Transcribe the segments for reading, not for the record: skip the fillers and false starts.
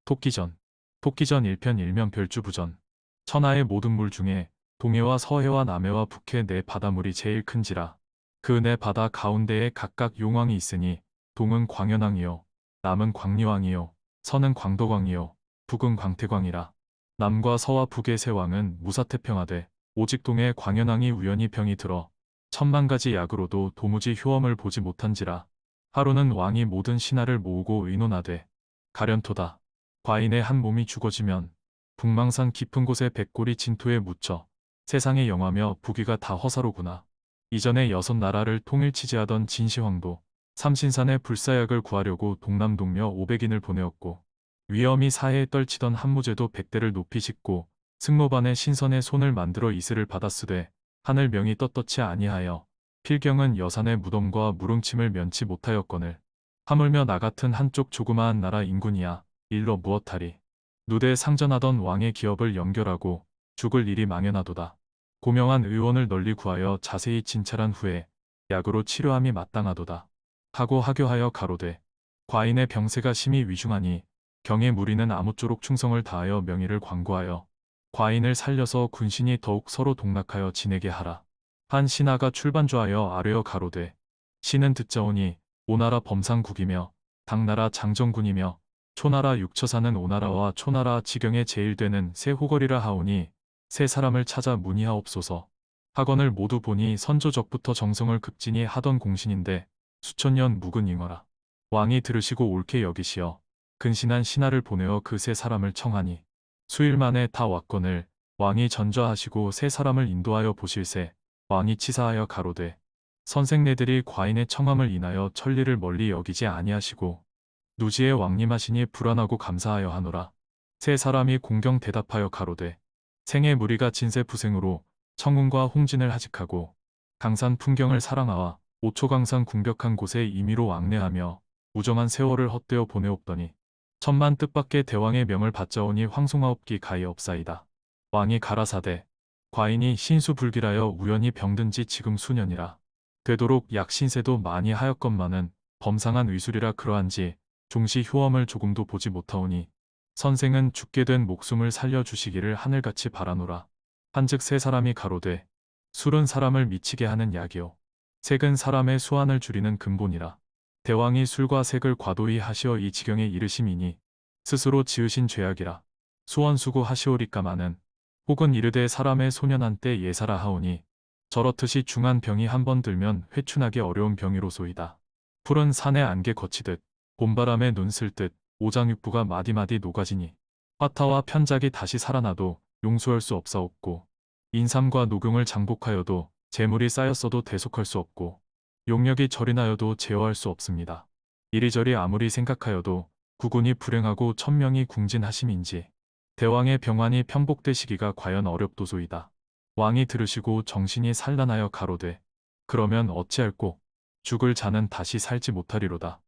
토끼전. 토끼전 1편 일면 별주부전. 천하의 모든 물 중에 동해와 서해와 남해와 북해 네 바다물이 제일 큰지라. 그 네 바다 가운데에 각각 용왕이 있으니 동은 광현왕이요, 남은 광리왕이요, 서는 광도광이요, 북은 광태광이라. 남과 서와 북의 세 왕은 무사태평하되 오직 동해 광현왕이 우연히 병이 들어 천만 가지 약으로도 도무지 효험을 보지 못한지라. 하루는 왕이 모든 신하를 모으고 의논하되 가련토다. 과인의 한 몸이 죽어지면 북망산 깊은 곳에 백골이 진토에 묻혀 세상에 영하며 부귀가 다 허사로구나. 이전에 6나라를 통일치지하던 진시황도 삼신산에 불사약을 구하려고 동남동며 500인을 보내었고, 위엄이 사해에 떨치던 한무제도 100대를 높이 싣고 승로반의 신선에 손을 만들어 이슬을 받았으되 하늘 명이 떳떳치 아니하여 필경은 여산의 무덤과 무릉침을 면치 못하였거늘 하물며 나 같은 한쪽 조그마한 나라 인군이야 일러 무엇하리. 누대 상전하던 왕의 기업을 연결하고 죽을 일이 망연하도다. 고명한 의원을 널리 구하여 자세히 진찰한 후에 약으로 치료함이 마땅하도다. 하고 하교하여 가로되 과인의 병세가 심히 위중하니 경의 무리는 아무쪼록 충성을 다하여 명의를 광고하여 과인을 살려서 군신이 더욱 서로 동락하여 지내게 하라. 한 신하가 출반주하여 아뢰어 가로되 신은 듣자오니 오나라 범상국이며 당나라 장정군이며 초나라 육처사는 오나라와 초나라 지경에 제일 되는 세 호거리라 하오니 세 사람을 찾아 문의하옵소서. 학원을 모두 보니 선조적부터 정성을 극진히 하던 공신인데 수천년 묵은 잉어라. 왕이 들으시고 옳게 여기시어 근신한 신하를 보내어 그 세 사람을 청하니 수일 만에 다 왔거늘 왕이 전좌하시고 세 사람을 인도하여 보실새 왕이 치사하여 가로되 선생네들이 과인의 청함을 인하여 천리를 멀리 여기지 아니하시고 누지에 왕림하시니 불안하고 감사하여 하노라. 세 사람이 공경 대답하여 가로되 생의 무리가 진세부생으로 청운과 홍진을 하직하고 강산 풍경을 사랑하와 오초강산 궁벽한 곳에 임의로 왕래하며 우정한 세월을 헛되어 보내옵더니 천만 뜻밖의 대왕의 명을 받자오니 황송하옵기 가히 없사이다. 왕이 가라사대 과인이 신수불길하여 우연히 병든 지 지금 수년이라. 되도록 약신세도 많이 하였건만은 범상한 의술이라 그러한지 종시 효험을 조금도 보지 못하오니 선생은 죽게 된 목숨을 살려주시기를 하늘같이 바라노라. 한즉 세 사람이 가로되 술은 사람을 미치게 하는 약이요 색은 사람의 수완을 줄이는 근본이라. 대왕이 술과 색을 과도히 하시어 이 지경에 이르심이니 스스로 지으신 죄악이라. 수원수고 하시오리까마는 혹은 이르되 사람의 소년한 때 예사라 하오니 저렇듯이 중한 병이 한 번 들면 회춘하기 어려운 병이로소이다. 푸른 산의 안개 거치듯 봄바람에 눈 쓸 듯 오장육부가 마디마디 녹아지니 화타와 편작이 다시 살아나도 용서할 수 없사옵고 인삼과 녹용을 장복하여도 재물이 쌓였어도 대속할 수 없고 용력이 절인하여도 제어할 수 없습니다. 이리저리 아무리 생각하여도 국운이 불행하고 천명이 궁진하심인지 대왕의 병환이 편복되시기가 과연 어렵도소이다. 왕이 들으시고 정신이 산란하여 가로되 그러면 어찌할꼬. 죽을 자는 다시 살지 못하리로다.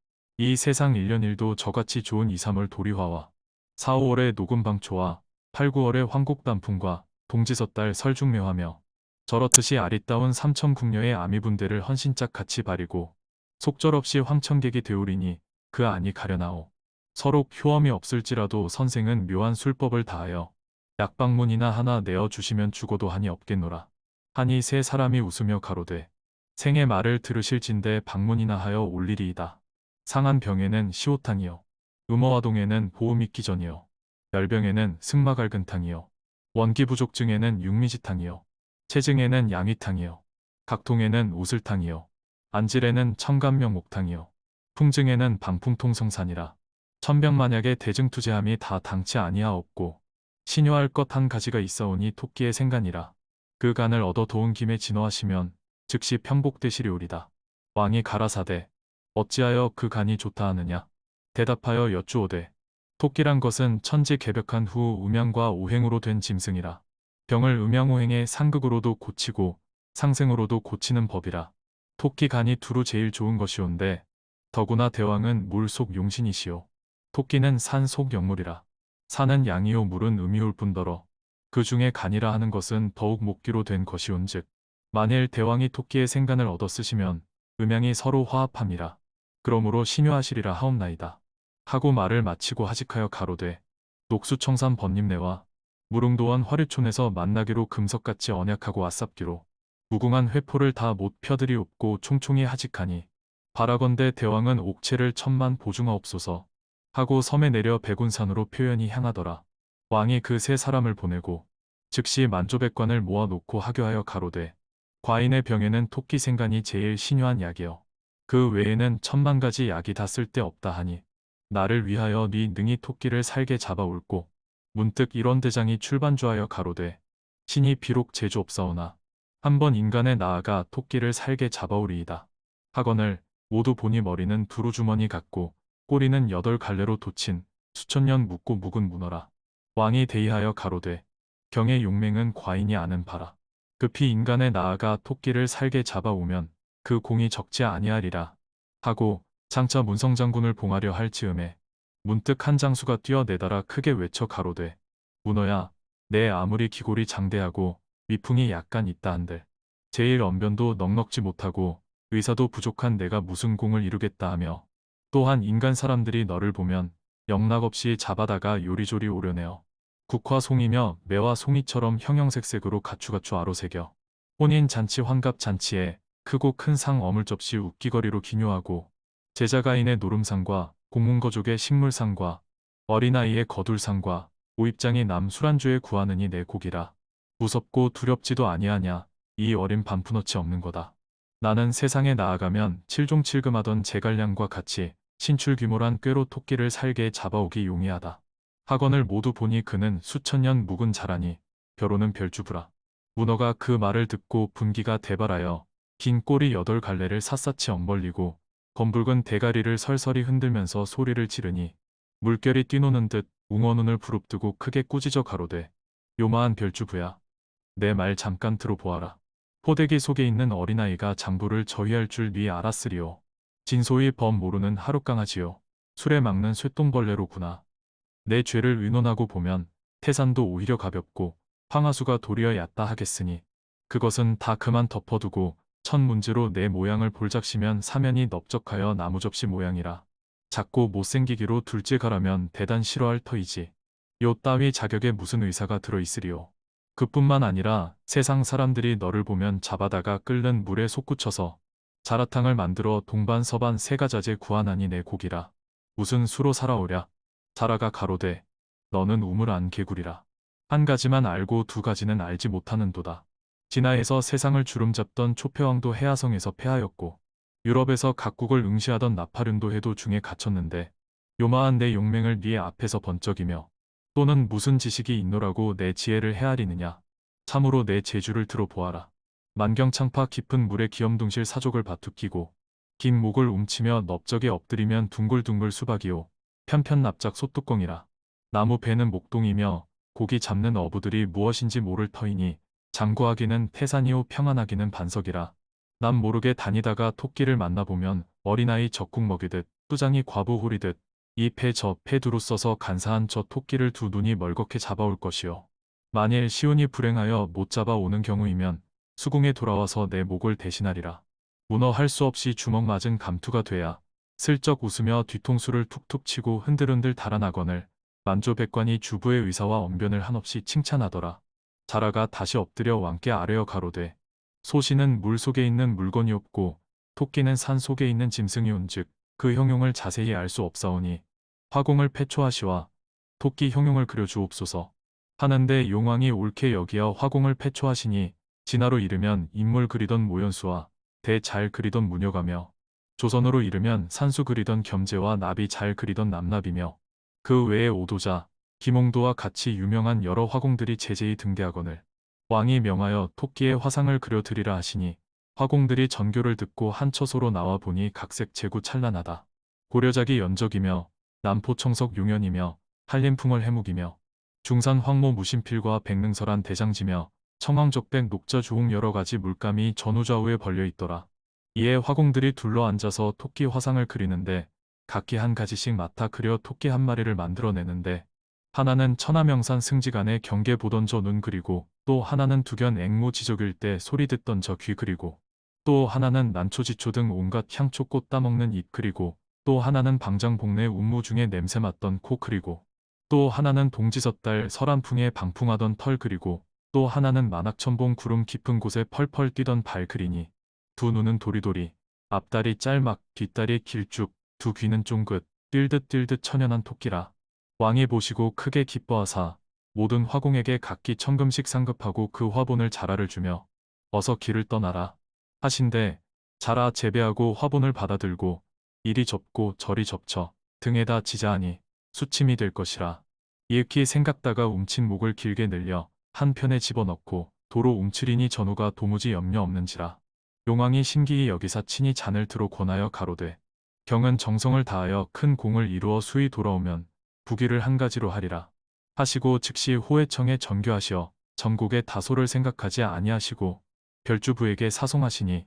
이 세상 1년 1도 저같이 좋은 2, 3월 도리화와 4, 5월의 녹음방초와 8, 9월의 황곡단풍과 동지섣달 설중묘하며 저렇듯이 아리따운 삼천궁녀의 아미분대를 헌신짝 같이 바리고 속절없이 황천객이 되오리니 그 안이 가려나오. 서로 효험이 없을지라도 선생은 묘한 술법을 다하여 약방문이나 하나 내어주시면 죽어도 한이 없겠노라. 하니 세 사람이 웃으며 가로되 생의 말을 들으실진대 방문이나 하여 올리리이다. 상한 병에는 시호탕이요 음어화동에는 보음익기전이요 열병에는 승마갈근탕이요 원기부족증에는 육미지탕이요 체증에는 양위탕이요 각통에는 우슬탕이요 안질에는 청간명목탕이요 풍증에는 방풍통성산이라. 천병만약의 대증투제함이 다 당치 아니하옵고 신효할 것 한 가지가 있사오니 토끼의 생간이라. 그 간을 얻어 도운 김에 진호하시면 즉시 편복되시리오리다. 왕이 가라사대 어찌하여 그 간이 좋다 하느냐. 대답하여 여쭈오되 토끼란 것은 천지 개벽한 후 음양과 오행으로 된 짐승이라. 병을 음양오행의 상극으로도 고치고 상생으로도 고치는 법이라. 토끼 간이 두루 제일 좋은 것이온데 더구나 대왕은 물속 용신이시오. 토끼는 산속 영물이라. 산은 양이요 물은 음이올 뿐더러 그 중에 간이라 하는 것은 더욱 목기로 된 것이온즉 만일 대왕이 토끼의 생간을 얻어 쓰시면 음양이 서로 화합함이라. 그러므로 신효하시리라 하옵나이다. 하고 말을 마치고 하직하여 가로되 녹수청산 번림내와 무릉도원 화류촌에서 만나기로 금석같이 언약하고 왔삽기로 무궁한 회포를 다 못 펴드리옵고 총총히 하직하니 바라건대 대왕은 옥체를 천만 보중하옵소서 하고 섬에 내려 백운산으로 표현이 향하더라. 왕이 그 세 사람을 보내고 즉시 만조백관을 모아놓고 하교하여 가로되 과인의 병에는 토끼 생간이 제일 신유한 약이여. 그 외에는 천만 가지 약이 다 쓸데없다 하니 나를 위하여 네 능히 토끼를 살게 잡아 옳고 문득 일원대장이 출반주하여 가로되 신이 비록 제주옵사오나 한번 인간에 나아가 토끼를 살게 잡아오리이다. 하거늘 모두 보니 머리는 두루주머니 같고 꼬리는 8갈래로 돋친 수천 년 묵고 묵은 문어라. 왕이 대의하여 가로되 경의 용맹은 과인이 아는 바라. 급히 인간에 나아가 토끼를 살게 잡아오면 그 공이 적지 아니하리라. 하고 장차 문성장군을 봉하려 할 즈음에 문득 한 장수가 뛰어내달아 크게 외쳐 가로되 문어야, 내 아무리 기골이 장대하고 위풍이 약간 있다 한들 제일 언변도 넉넉지 못하고 의사도 부족한 내가 무슨 공을 이루겠다 하며 또한 인간 사람들이 너를 보면 영락없이 잡아다가 요리조리 오려내어 국화 송이며 매와 송이처럼 형형색색으로 가추가추 아로새겨 혼인 잔치 환갑 잔치에 크고 큰 상 어물접시 웃기거리로 기묘하고 제자가인의 노름상과 공문거족의 식물상과 어린아이의 거둘상과 오입장이 남 술안주에 구하느니 내 곡이라. 무섭고 두렵지도 아니하냐. 이 어린 반푼어치 없는 거다. 나는 세상에 나아가면 칠종칠금하던 제갈량과 같이 신출귀몰한 꾀로 토끼를 살게 잡아오기 용이하다. 학원을 모두 보니 그는 수천년 묵은 자라니 벼로는 별주부라. 문어가 그 말을 듣고 분기가 대발하여 긴 꼬리 8갈래를 샅샅이 엉벌리고 검붉은 대가리를 설설이 흔들면서 소리를 지르니 물결이 뛰노는 듯 웅어눈을 부릅뜨고 크게 꾸짖어 가로되 요마한 별주부야. 내 말 잠깐 들어보아라. 포대기 속에 있는 어린아이가 장부를 저희할 줄 네 알았으리오. 진소히 범 모르는 하룻강아지요. 술에 막는 쇠똥벌레로구나. 내 죄를 의논하고 보면 태산도 오히려 가볍고 황하수가 도리어 얕다 하겠으니 그것은 다 그만 덮어두고 첫 문제로 내 모양을 볼작시면 사면이 넓적하여 나무접시 모양이라. 작고 못생기기로 둘째 가라면 대단 싫어할 터이지. 요 따위 자격에 무슨 의사가 들어있으리오. 그뿐만 아니라 세상 사람들이 너를 보면 잡아다가 끓는 물에 솟구쳐서 자라탕을 만들어 동반서반 세가자재 구하나니 내 곡이라. 무슨 수로 살아오랴. 자라가 가로되 너는 우물 안 개구리라. 한 가지만 알고 두 가지는 알지 못하는도다. 진화에서 세상을 주름잡던 초패왕도 해하성에서 패하였고 유럽에서 각국을 응시하던 나파륜도 해도 중에 갇혔는데 요마한 내 용맹을 네 앞에서 번쩍이며 또는 무슨 지식이 있노라고 내 지혜를 헤아리느냐. 참으로 내 재주를 들어보아라. 만경창파 깊은 물에 기염둥실 사족을 바투끼고 긴 목을 움치며 넓적에 엎드리면 둥글둥글 수박이요. 편편 납작 소뚜껑이라. 나무 배는 목동이며 고기 잡는 어부들이 무엇인지 모를 터이니 장구하기는 태산이요 평안하기는 반석이라. 남 모르게 다니다가 토끼를 만나보면 어린아이 적국 먹이듯 뚜장이 과부 호리듯 이 패 저 패 두루 써서 간사한 저 토끼를 두 눈이 멀겋게 잡아올 것이요. 만일 시운이 불행하여 못 잡아오는 경우이면 수궁에 돌아와서 내 목을 대신하리라. 문어 할 수 없이 주먹 맞은 감투가 돼야 슬쩍 웃으며 뒤통수를 툭툭 치고 흔들흔들 달아나거늘 만조백관이 주부의 의사와 언변을 한없이 칭찬하더라. 자라가 다시 엎드려 왕께 아뢰어 가로되 소시는 물 속에 있는 물건이 없고 토끼는 산 속에 있는 짐승이온즉 그 형용을 자세히 알 수 없사오니 화공을 패초하시와 토끼 형용을 그려주옵소서 하는데 용왕이 옳게 여기어 화공을 패초하시니 진화로 이르면 인물 그리던 모연수와 대 잘 그리던 무녀가며 조선으로 이르면 산수 그리던 겸재와 나비 잘 그리던 남나비며 그 외에 오도자, 김홍도와 같이 유명한 여러 화공들이 제제히 등대하거늘 왕이 명하여 토끼의 화상을 그려드리라 하시니 화공들이 전교를 듣고 한처소로 나와 보니 각색 재구 찬란하다. 고려작이 연적이며 남포청석 용연이며 한림풍월 해묵이며 중산 황모 무심필과 백능설한 대장지며 청황적백 녹자 주홍 여러가지 물감이 전후좌우에 벌려있더라. 이에 화공들이 둘러앉아서 토끼 화상을 그리는데 각기 한 가지씩 맡아 그려 토끼 한 마리를 만들어내는데 하나는 천하명산 승지간의 경계 보던 저 눈 그리고 또 하나는 두견 앵무 지적일 때 소리 듣던 저 귀 그리고 또 하나는 난초지초 등 온갖 향초 꽃 따먹는 입 그리고 또 하나는 방장복내 운무 중에 냄새 맡던 코 그리고 또 하나는 동지섣달 서란풍에 방풍하던 털 그리고 또 하나는 만학천봉 구름 깊은 곳에 펄펄 뛰던 발 그리니 두 눈은 도리도리, 앞다리 짤막, 뒷다리 길쭉, 두 귀는 쫑긋, 뛸듯 천연한 토끼라. 왕이 보시고 크게 기뻐하사 모든 화공에게 각기 천금씩 상급하고 그 화본을 자라를 주며 어서 길을 떠나라 하신대 자라 재배하고 화본을 받아들고 이리 접고 저리 접쳐 등에다 지자하니 수침이 될 것이라. 이윽기 생각다가 움친 목을 길게 늘려 한편에 집어넣고 도로 움츠리니 전후가 도무지 염려 없는지라. 용왕이 신기히 여기사 친히 잔을 들어 권하여 가로되 경은 정성을 다하여 큰 공을 이루어 수히 돌아오면 부귀를 한 가지로 하리라 하시고 즉시 호해청에 전교하시어 전국의 다소를 생각하지 아니하시고 별주부에게 사송하시니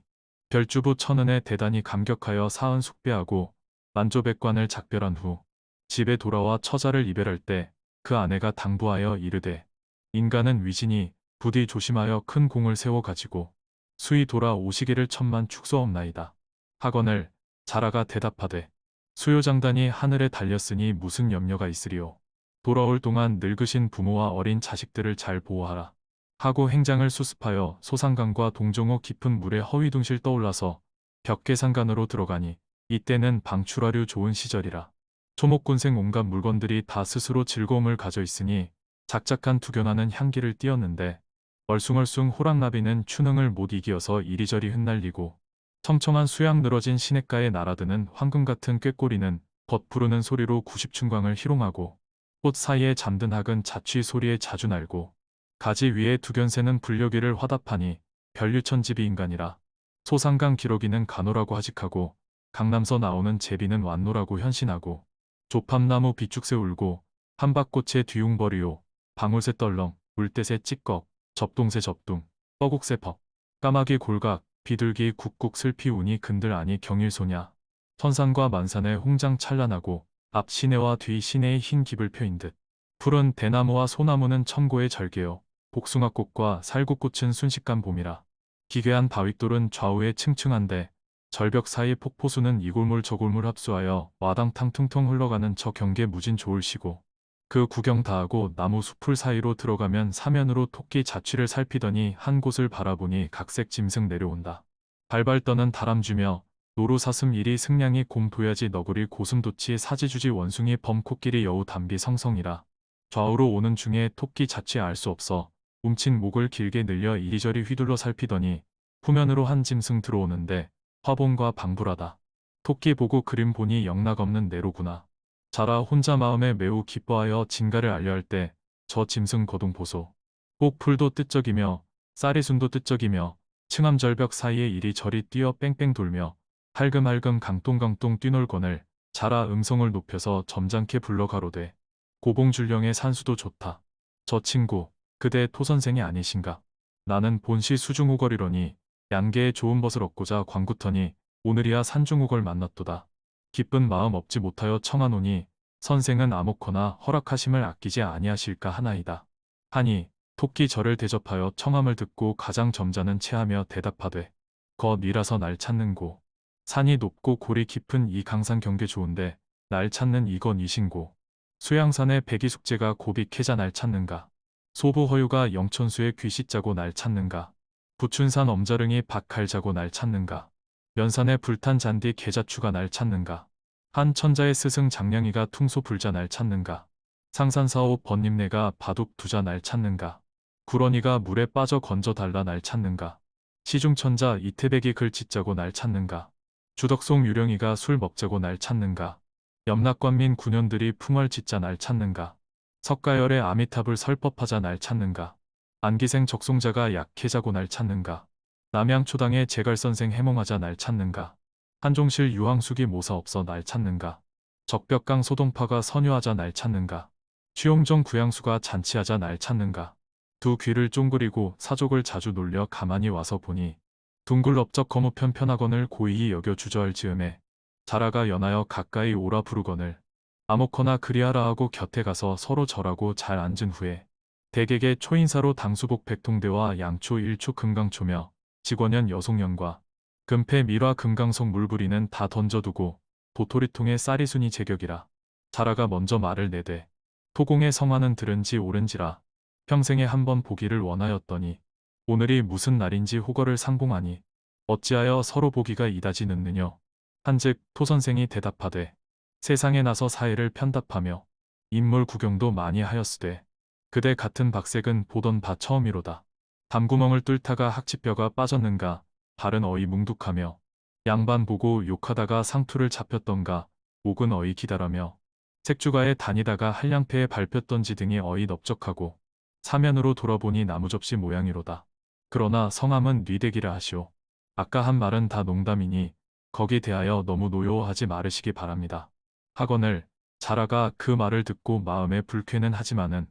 별주부 천은에 대단히 감격하여 사은 숙배하고 만조백관을 작별한 후 집에 돌아와 처자를 이별할 때 그 아내가 당부하여 이르되 인간은 위진이 부디 조심하여 큰 공을 세워 가지고 수히 돌아오시기를 천만 축소옵나이다 하거늘 자라가 대답하되 수요장단이 하늘에 달렸으니 무슨 염려가 있으리오. 돌아올 동안 늙으신 부모와 어린 자식들을 잘 보호하라. 하고 행장을 수습하여 소상강과 동정호 깊은 물에 허위둥실 떠올라서 벽계산간으로 들어가니 이때는 방출하류 좋은 시절이라. 초목군생 온갖 물건들이 다 스스로 즐거움을 가져 있으니 작작한 두견하는 향기를 띄었는데 얼숭얼숭 호랑나비는 추능을 못 이기어서 이리저리 흩날리고 청청한 수양 늘어진 시냇가에 날아드는 황금 같은 꾀꼬리는 벗 부르는 소리로 구십춘광을 희롱하고 꽃 사이에 잠든 학은 자취 소리에 자주 날고 가지 위에 두견새는 불려기를 화답하니 별유천집이 인간이라. 소상강 기러기는 간호라고 하직하고 강남서 나오는 제비는 완노라고 현신하고 조팝나무 비축새 울고 한박꽃에 뒤웅버리오 방울새 떨렁 물대새 찌꺽 접동새 접둥 뻐국새 퍽 까마귀 골각 비둘기 쿡쿡 슬피 우니 근들 아니 경일소냐 선산과 만산의 홍장 찬란하고 앞 시내와 뒤 시내의 흰 깁을 펴인 듯 푸른 대나무와 소나무는 천고의 절개요 복숭아꽃과 살구꽃은 순식간 봄이라. 기괴한 바윗돌은 좌우에 층층한데 절벽 사이 폭포수는 이골물 저골물 합수하여 와당탕 퉁퉁 흘러가는 저 경계 무진 좋을시고 그 구경 다하고 나무 숲풀 사이로 들어가면 사면으로 토끼 자취를 살피더니 한 곳을 바라보니 각색 짐승 내려온다. 발발 떠는 다람쥐며 노루사슴 이리 승냥이 곰 도야지 너구리 고슴도치 사지주지 원숭이 범코끼리 여우 담비 성성이라. 좌우로 오는 중에 토끼 자취 알 수 없어 움친 목을 길게 늘려 이리저리 휘둘러 살피더니 후면으로 한 짐승 들어오는데 화본과 방불하다. 토끼 보고 그림 보니 영락없는 내로구나. 자라 혼자 마음에 매우 기뻐하여 진가를 알려할 때 저 짐승 거동 보소. 꼭 풀도 뜨적이며 쌀이순도 뜨적이며 층암절벽 사이에 이리저리 뛰어 뺑뺑 돌며 할금할금 강똥강똥 뛰놀거늘 자라 음성을 높여서 점잖게 불러 가로되 고봉줄령의 산수도 좋다. 저 친구 그대 토선생이 아니신가. 나는 본시 수중우걸이러니 양계에 좋은 벗을 얻고자 광구터니 오늘이야 산중우걸 만났도다. 기쁜 마음 얻지 못하여 청하노니 선생은 아무거나 허락하심을 아끼지 아니하실까 하나이다. 하니 토끼 저를 대접하여 청함을 듣고 가장 점잖은 체하며 대답하되 거 니라서 날 찾는고 산이 높고 골이 깊은 이 강산 경계 좋은데 날 찾는 이건 이신고 수양산의 백이숙제가 고비 캐자 날 찾는가 소부허유가 영천수의 귀시 짜고 날 찾는가 부춘산 엄자릉이 박칼 자고 날 찾는가 면산의 불탄 잔디 계자추가 날 찾는가 한 천자의 스승 장량이가 퉁소 불자 날 찾는가 상산사오 번님네가 바둑 두자 날 찾는가 구런이가 물에 빠져 건져 달라 날 찾는가 시중천자 이태백이 글짓 자고 날 찾는가 주덕송 유령이가 술 먹자고 날 찾는가 염락관민 군현들이 풍월 짓자 날 찾는가 석가열의 아미탑을 설법하자 날 찾는가 안기생 적송자가 약해자고 날 찾는가 남양초당의 제갈선생 해몽하자 날 찾는가 한종실 유황숙이 모사 없어 날 찾는가 적벽강 소동파가 선유하자 날 찾는가 취용정 구양수가 잔치하자 날 찾는가 두 귀를 쫑그리고 사족을 자주 놀려 가만히 와서 보니 둥글럽적 거무 편편하거늘 고이히 여겨 주저할 즈음에 자라가 연하여 가까이 오라 부르거늘 아무거나 그리하라 하고 곁에 가서 서로 절하고 잘 앉은 후에 대객의 초인사로 당수복 백통대와 양초 일초 금강초며 직원연 여송연과 금패 밀화 금강석 물부리는 다 던져두고 도토리통에 쌀이순이 제격이라. 자라가 먼저 말을 내되 토공의 성화는 들은지 오른지라 평생에 한 번 보기를 원하였더니 오늘이 무슨 날인지 호거를 상봉하니 어찌하여 서로 보기가 이다지 늦느뇨. 한즉 토선생이 대답하되 세상에 나서 사회를 편답하며 인물 구경도 많이 하였으되 그대 같은 박색은 보던 바 처음이로다. 담구멍을 뚫다가 학치뼈가 빠졌는가 발은 어이 뭉툭하며 양반 보고 욕하다가 상투를 잡혔던가 목은 어이 기다라며 색주가에 다니다가 한량패에 밟혔던지 등이 어이 넓적하고 사면으로 돌아보니 나무접시 모양이로다. 그러나 성함은 뉘대기라 하시오. 아까 한 말은 다 농담이니 거기 대하여 너무 노여워하지 말으시기 바랍니다. 하거늘 자라가 그 말을 듣고 마음에 불쾌는 하지만은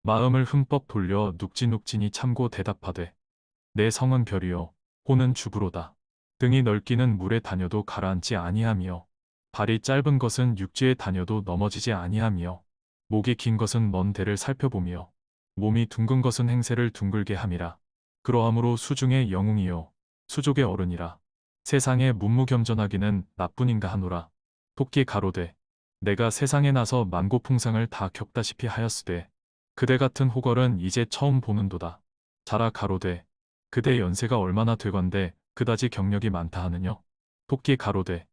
마음을 흠뻑 돌려 눅진눅진이 참고 대답하되 내 성은 별이요 호는 주부로다. 등이 넓기는 물에 다녀도 가라앉지 아니하며 발이 짧은 것은 육지에 다녀도 넘어지지 아니하며 목이 긴 것은 먼 데를 살펴보며 몸이 둥근 것은 행세를 둥글게 함이라. 그러함으로 수중의 영웅이요 수족의 어른이라. 세상에 문무겸전하기는 나뿐인가 하노라. 토끼 가로되 내가 세상에 나서 만고풍상을 다 겪다시피 하였으되 그대 같은 호걸은 이제 처음 보는도다. 자라 가로되 그대 연세가 얼마나 되건대 그다지 경력이 많다 하느뇨. 토끼 가로되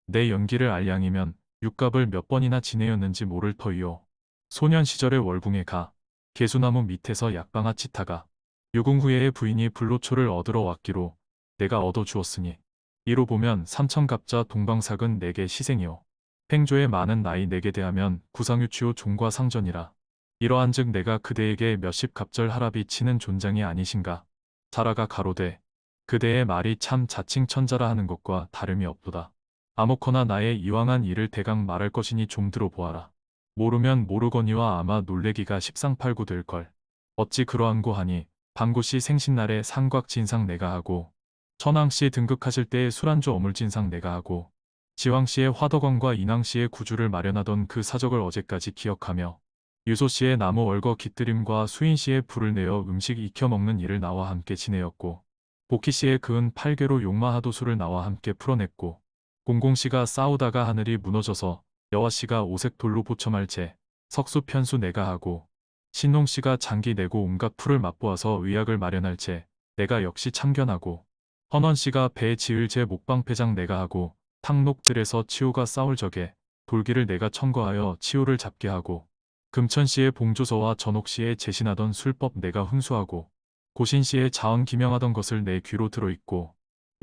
내 연기를 알 양이면 육갑을 몇 번이나 지내었는지 모를 터이요. 소년 시절에 월궁에 가 개수나무 밑에서 약방아 치타가 유궁 후에의 부인이 불로초를 얻으러 왔기로 내가 얻어주었으니 이로 보면 삼천갑자 동방삭은 내게 희생이요. 팽조의 많은 나이 내게 대하면 구상유치요 종과 상전이라. 이러한즉 내가 그대에게 몇십 갑절 하라비 치는 존장이 아니신가. 자라가 가로되 그대의 말이 참 자칭천자라 하는 것과 다름이 없도다. 아무거나 나의 이왕한 일을 대강 말할 것이니 좀 들어보아라. 모르면 모르거니와 아마 놀래기가 십상팔구 될걸. 어찌 그러한고 하니 방구씨 생신날에 상곽진상 내가 하고 천왕씨 등극하실 때의 술안주 어물진상 내가 하고 지왕씨의 화덕원과 인왕씨의 구주를 마련하던 그 사적을 어제까지 기억하며 유소씨의 나무 얼거 깃들임과 수인씨의 불을 내어 음식 익혀 먹는 일을 나와 함께 지내었고 복희씨의 그은 팔괘로 용마하도수를 나와 함께 풀어냈고 공공씨가 싸우다가 하늘이 무너져서 여화씨가 오색 돌로 보첨할 채 석수 편수 내가 하고 신농씨가 장기 내고 온갖 풀을 맛보아서 의약을 마련할 채 내가 역시 참견하고 헌원씨가 배 지을 제 목방패장 내가 하고 탕록들에서 치호가 싸울 적에 돌기를 내가 청거하여 치호를 잡게 하고 금천씨의 봉조서와 전옥씨의 제신하던 술법 내가 훈수하고 고신씨의 자언 기명하던 것을 내 귀로 들어있고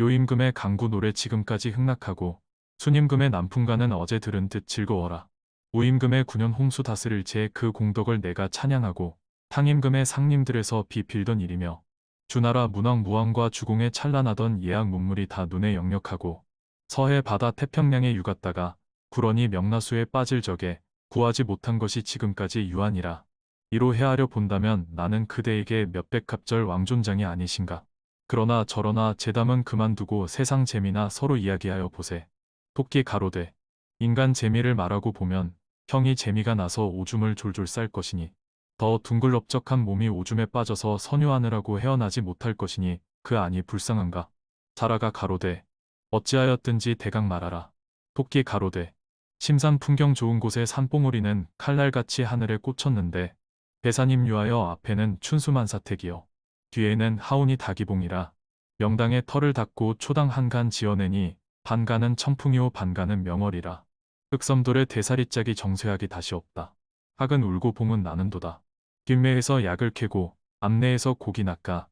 요임금의 강구 노래 지금까지 흥락하고 순임금의 남풍가는 어제 들은 듯 즐거워라. 우임금의 9년 홍수 다스릴 제 그 공덕을 내가 찬양하고 탕임금의 상님들에서 비 빌던 일이며 주나라 문왕 무왕과 주공에 찬란하던 예약 문물이 다 눈에 역력하고 서해 바다 태평양에 유갔다가 구런이 명나수에 빠질 적에 구하지 못한 것이 지금까지 유한이라. 이로 헤아려 본다면 나는 그대에게 몇백 갑절 왕존장이 아니신가. 그러나 저러나 재담은 그만두고 세상 재미나 서로 이야기하여 보세. 토끼 가로되 인간 재미를 말하고 보면 형이 재미가 나서 오줌을 졸졸 쌀 것이니 더 둥글럽적한 몸이 오줌에 빠져서 선유하느라고 헤어나지 못할 것이니 그 아니 불쌍한가. 자라가 가로되 어찌하였든지 대강 말하라. 토끼 가로되 심산 풍경 좋은 곳에 산봉우리는 칼날같이 하늘에 꽂혔는데 배산임 유하여 앞에는 춘수만사택이요 뒤에는 하운이 다기봉이라. 명당에 털을 닦고 초당 한 간 지어내니 반간은 청풍이요 반간은 명월이라. 흑섬돌에 대사리짝이 정쇠하기 다시 없다. 학은 울고 봉은 나는도다. 뒷매에서 약을 캐고 앞내에서 고기 낚아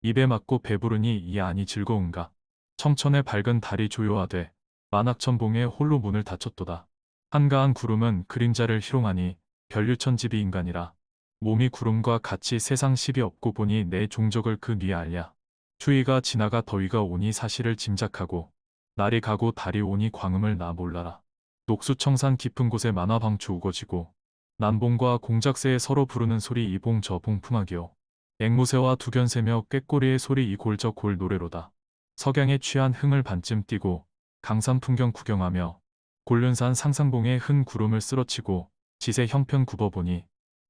입에 맞고 배부르니 이 안이 즐거운가. 청천의 밝은 달이 조요하되 만학천봉에 홀로 문을 닫혔도다. 한가한 구름은 그림자를 희롱하니 별유천집이 인간이라. 몸이 구름과 같이 세상 십이 없고 보니 내 종적을 그 뉘에 알랴. 추위가 지나가 더위가 오니 사실을 짐작하고 날이 가고 달이 오니 광음을 나 몰라라. 녹수청산 깊은 곳에 만화방추 우거지고 난봉과 공작새에 서로 부르는 소리 이 봉 저 봉 풍악이요. 앵무새와 두견새며 꾀꼬리의 소리 이 골 저 골 노래로다. 석양에 취한 흥을 반쯤 띄고 강산 풍경 구경하며 곤륜산 상상봉에 흔 구름을 쓰러치고 지세 형편 굽어보니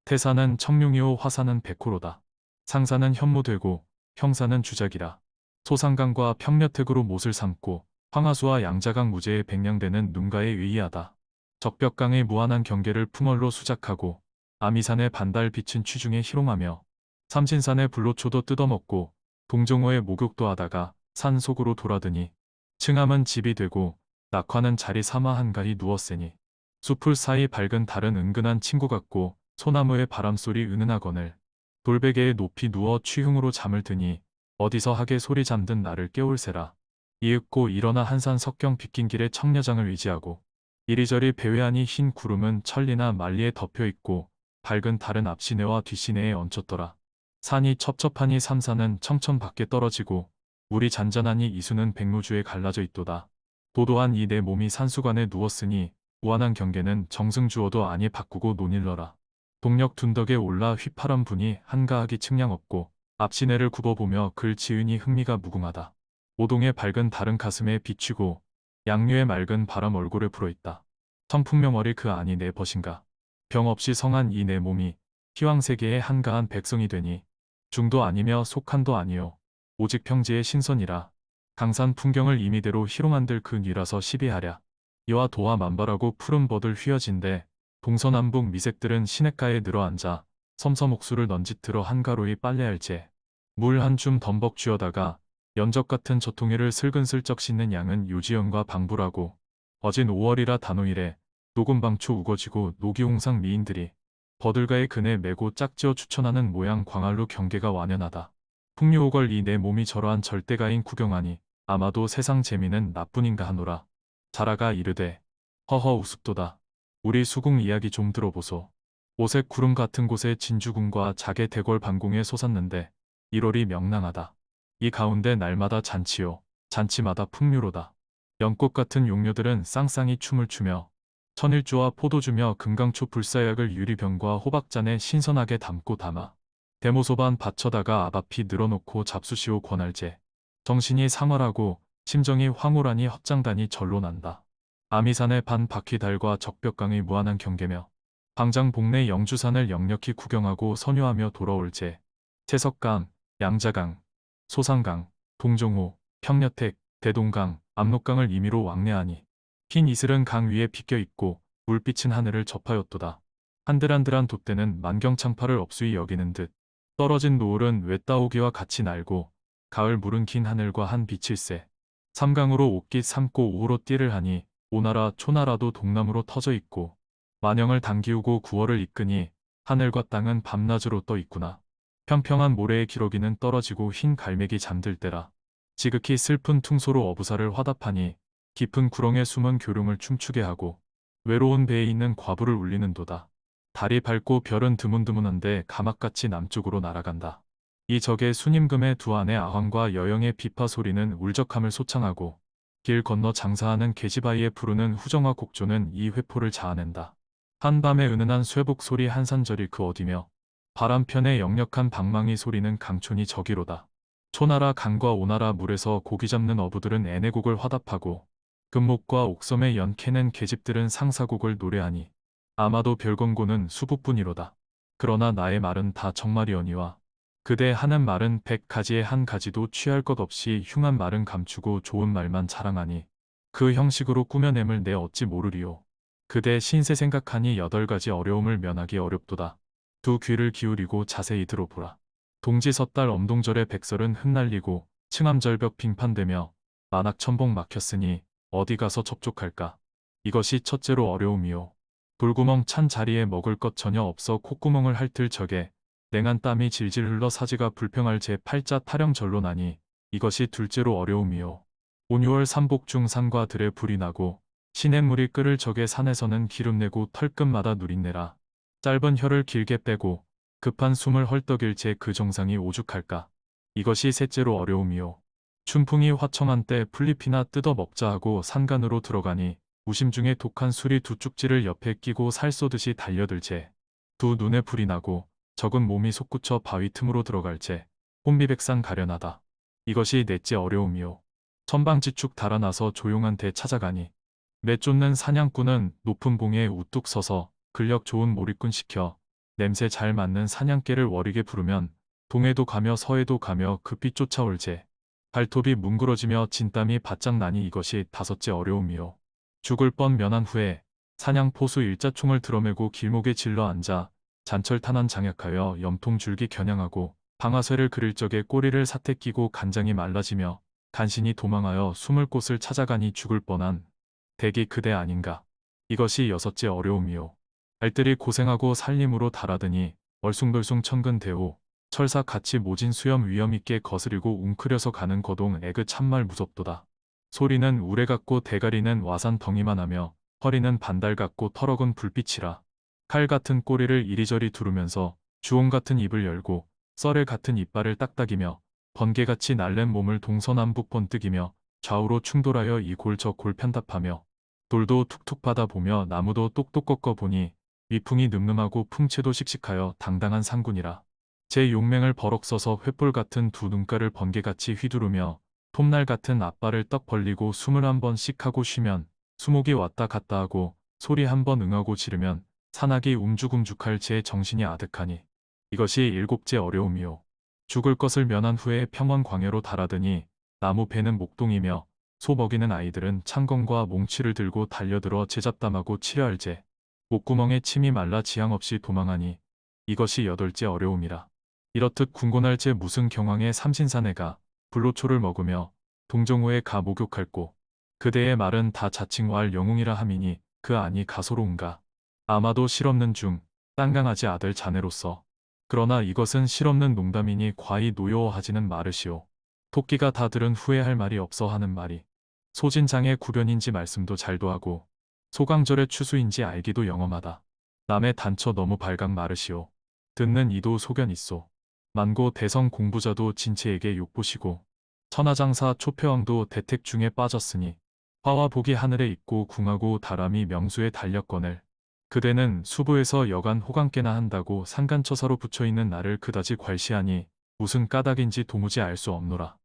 태산은 청룡이요 화산은 백호로다. 상산은 현무되고 형산은 주작이라. 소상강과 평려택으로 못을 삼고 황하수와 양자강 무제에 백량되는 눈가에 의의하다. 적벽강의 무한한 경계를 풍월로 수작하고 아미산의 반달 비친 취중에 희롱하며 삼신산의 불로초도 뜯어먹고 동정호의 목욕도 하다가 산 속으로 돌아드니 층암은 집이 되고 낙화는 자리 삼아 한가히 누웠으니 숲풀 사이 밝은 달은 은근한 친구 같고 소나무의 바람소리 은은하거늘 돌베개에 높이 누워 취흉으로 잠을 드니 어디서 하게 소리 잠든 나를 깨울세라. 이윽고 일어나 한산 석경 빗긴 길에 청려장을 의지하고 이리저리 배회하니 흰 구름은 천리나 만리에 덮여있고 밝은 달은 앞시내와 뒷시내에 얹혔더라. 산이 첩첩하니 삼산은 청천 밖에 떨어지고 물이 잔잔하니 이수는 백로주에 갈라져 있도다. 도도한 이 내 몸이 산수관에 누웠으니 무한한 경계는 정승주어도 아니 바꾸고 논일러라. 동력 둔덕에 올라 휘파람 분이 한가하기 측량 없고 앞시내를 굽어보며 글 지으니 흥미가 무궁하다. 오동의 밝은 달은 가슴에 비추고 양류의 맑은 바람 얼굴에 불어있다. 청풍명월이 그 아니 내 벗인가. 병 없이 성한 이 내 몸이 희왕세계의 한가한 백성이 되니 중도 아니며 속한도 아니요 오직 평지의 신선이라. 강산 풍경을 임의대로 희롱한들 그 뉘라서 시비하랴. 이와 도화 만발하고 푸른 버들 휘어진대 동서남북 미색들은 시냇가에 늘어앉아 섬섬옥수를 넌짓들어 한가로이 빨래할제 물 한 줌 덤벅 쥐어다가 연적 같은 젖통이를 슬근슬쩍 씻는 양은 요지연과 방불하고 어진 5월이라 단오일에 녹음방초 우거지고 노기홍상 미인들이 버들가의 그네 메고 짝지어 추천하는 모양 광활로 경계가 완연하다. 풍류오걸 이 내 몸이 저러한 절대가인 구경하니 아마도 세상 재미는 나뿐인가 하노라. 자라가 이르되 허허 우습도다. 우리 수궁 이야기 좀 들어보소. 오색 구름 같은 곳에 진주궁과 자개 대궐 반공에 솟았는데 1월이 명랑하다. 이 가운데 날마다 잔치요 잔치마다 풍류로다. 연꽃 같은 용녀들은 쌍쌍이 춤을 추며 천일주와 포도주며 금강초 불사약을 유리병과 호박잔에 신선하게 담고 담아 대모소반 받쳐다가 앞앞이 늘어놓고 잡수시오 권할제. 정신이 상활하고 심정이 황홀하니 헛장단이 절로 난다. 아미산의 반 바퀴달과 적벽강의 무한한 경계며 방장 복내 영주산을 역력히 구경하고 선유하며 돌아올제. 채석강, 양자강, 소상강, 동정호, 평려택, 대동강, 압록강을 임의로 왕래하니 흰 이슬은 강 위에 비껴있고 물빛은 하늘을 접하였도다. 한들한들한 돛대는 만경창파를 업수히 여기는 듯 떨어진 노을은 외따오기와 같이 날고 가을 물은 긴 하늘과 한 빛일세. 삼강으로 옷깃 삼고 우호로 띠를 하니 오나라 초나라도 동남으로 터져 있고 만영을 당기우고 구월을 이끄니 하늘과 땅은 밤낮으로 떠 있구나. 평평한 모래의 기러기는 떨어지고 흰 갈매기 잠들 때라. 지극히 슬픈 퉁소로 어부사를 화답하니 깊은 구렁에 숨은 교룡을 춤추게 하고 외로운 배에 있는 과부를 울리는도다. 달이 밝고 별은 드문드문한데 가막같이 남쪽으로 날아간다. 이 적의 순임금의 두 아내 아황과 여영의 비파 소리는 울적함을 소창하고 길 건너 장사하는 계집아이의 부르는 후정화 곡조는 이 회포를 자아낸다. 한밤의 은은한 쇠복 소리 한산절이 그 어디며 바람편의 역력한 방망이 소리는 강촌이 저기로다. 초나라 강과 오나라 물에서 고기 잡는 어부들은 애내곡을 화답하고 금목과 옥섬의 연캐는 계집들은 상사곡을 노래하니 아마도 별건고는 수부뿐이로다. 그러나 나의 말은 다 정말이오니와 그대 하는 말은 100가지의 한 가지도 취할 것 없이 흉한 말은 감추고 좋은 말만 자랑하니 그 형식으로 꾸며냄을 내 어찌 모르리오. 그대 신세 생각하니 8가지 어려움을 면하기 어렵도다. 두 귀를 기울이고 자세히 들어보라. 동지 섣달 엄동절의 백설은 흩날리고 층암절벽 빙판되며 만학천봉 막혔으니 어디 가서 접촉할까. 이것이 첫째로 어려움이요. 돌구멍 찬 자리에 먹을 것 전혀 없어 콧구멍을 핥을 적에 냉한 땀이 질질 흘러 사지가 불평할 제 팔자 타령절로 나니 이것이 둘째로 어려움이요. 온유월 삼복 중 산과 들에 불이 나고 시냇물이 끓을 적에 산에서는 기름 내고 털끝마다 누린내라. 짧은 혀를 길게 빼고 급한 숨을 헐떡일 제 그 정상이 오죽할까. 이것이 셋째로 어려움이요. 춘풍이 화청한 때 풀잎이나 뜯어 먹자 하고 산간으로 들어가니 우심 중에 독한 술이 두 쪽지를 옆에 끼고 살 쏘듯이 달려들제. 두 눈에 불이 나고 적은 몸이 솟구쳐 바위 틈으로 들어갈제. 혼비백산 가련하다. 이것이 넷째 어려움이요. 천방지축 달아나서 조용한 데 찾아가니 내쫓는 사냥꾼은 높은 봉에 우뚝 서서 근력 좋은 몰입꾼 시켜 냄새 잘 맡는 사냥개를 워리게 부르면 동해도 가며 서해도 가며 급히 쫓아올제. 발톱이 뭉그러지며 진땀이 바짝 나니 이것이 다섯째 어려움이요. 죽을 뻔 면한 후에 사냥포수 일자총을 들어매고 길목에 질러 앉아 잔철탄환 장약하여 염통줄기 겨냥하고 방아쇠를 그릴 적에 꼬리를 사태 끼고 간장이 말라지며 간신히 도망하여 숨을 곳을 찾아가니 죽을 뻔한 댁이 그대 아닌가. 이것이 여섯째 어려움이요. 알뜰히 고생하고 살림으로 달아드니 얼숭덜숭 천근대오 철사 같이 모진 수염 위험 있게 거스리고 웅크려서 가는 거동 에그 참말 무섭도다. 소리는 우레 같고 대가리는 와산 덩이만 하며 허리는 반달 같고 털어근 불빛이라. 칼 같은 꼬리를 이리저리 두르면서 주홍 같은 입을 열고 썰을 같은 이빨을 딱딱이며 번개같이 날랜 몸을 동서남북 번뜩이며 좌우로 충돌하여 이 골 저 골 편답하며 돌도 툭툭 받아보며 나무도 똑똑 꺾어 보니 위풍이 늠름하고 풍채도 씩씩하여 당당한 상군이라. 제 용맹을 버럭 써서 횃불 같은 두 눈가를 번개같이 휘두르며 톱날 같은 앞발을 떡 벌리고 숨을 한 번씩 하고 쉬면 수목이 왔다 갔다 하고 소리 한 번 응하고 지르면 산악이 움죽움죽할 제 정신이 아득하니 이것이 일곱째 어려움이요. 죽을 것을 면한 후에 평원 광야로 달아드니 나무 베는 목동이며 소 먹이는 아이들은 창검과 몽치를 들고 달려들어 제잡담하고 치려할제 목구멍에 침이 말라 지향 없이 도망하니 이것이 여덟째 어려움이라. 이렇듯 궁곤할 제 무슨 경황에 삼신사내가 불로초를 먹으며 동정호에 가 목욕할꼬 그대의 말은 다 자칭왈 영웅이라 함이니 그 아니 가소로운가. 아마도 실없는 중 딴강아지 아들 자네로서. 그러나 이것은 실없는 농담이니 과히 노여워하지는 마르시오. 토끼가 다 들은 후회할 말이 없어 하는 말이 소진장의 구변인지 말씀도 잘도 하고 소강절의 추수인지 알기도 영험하다. 남의 단처 너무 발각 마르시오. 듣는 이도 소견 있소. 만고 대성 공부자도 진체에게 욕보시고 천하장사 초표왕도 대택 중에 빠졌으니 화와 복이 하늘에 있고 궁하고 다람이 명수에 달렸거늘 그대는 수부에서 여간 호강깨나 한다고 상간처사로 붙여있는 나를 그다지 괄시하니 무슨 까닭인지 도무지 알 수 없노라.